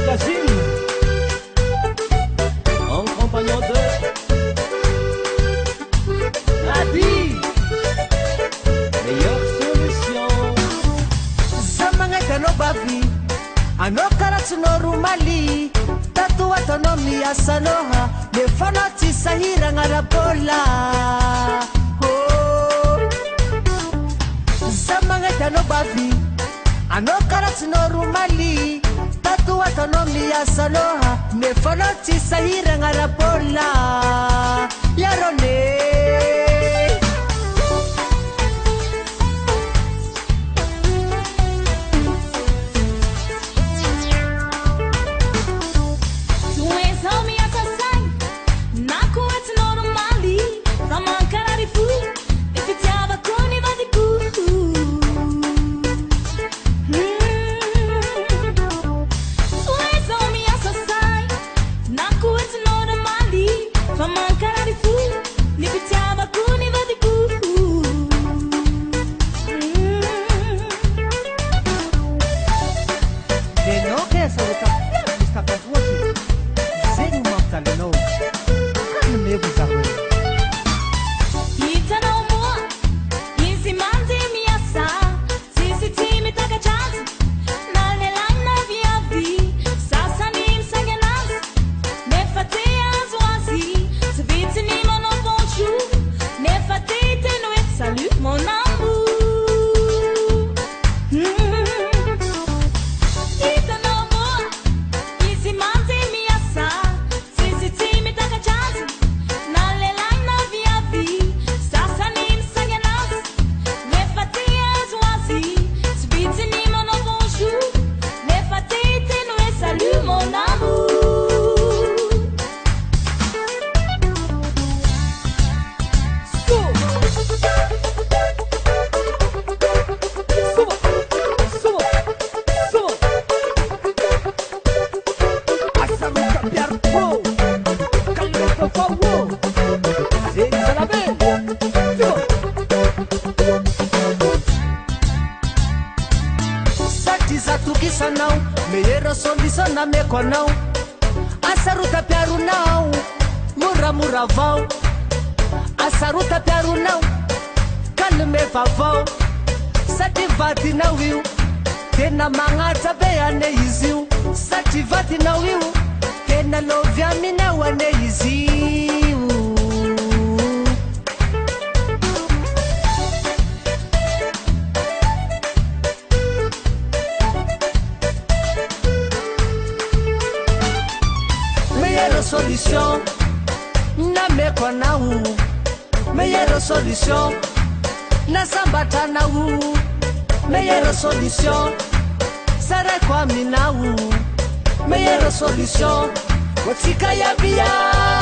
Gasy, en compagnon de Adi, meilleure solution. Zamagna no bavi, ano karatsy no romaly, tatoato no miasanoha, nefa no tsy sahiragna arabola. Zamagna no bavi, ano karatsy no romaly, tatoato no miasanoha, nefa no tsy sahiragna arabola. Yarone. Meilleure solution na mekonao, asaruta piarunao, mura vao, asaruta piarunao, kalme vavao, sati vatinao io, tena magnatsa be ane izy io, sati vatinao io, tena lovy aminao ane izy io. Solution na mekonao, meilleure solution na sambatanao, meilleure solution sarekwa minao, meilleure solution watika ya bia.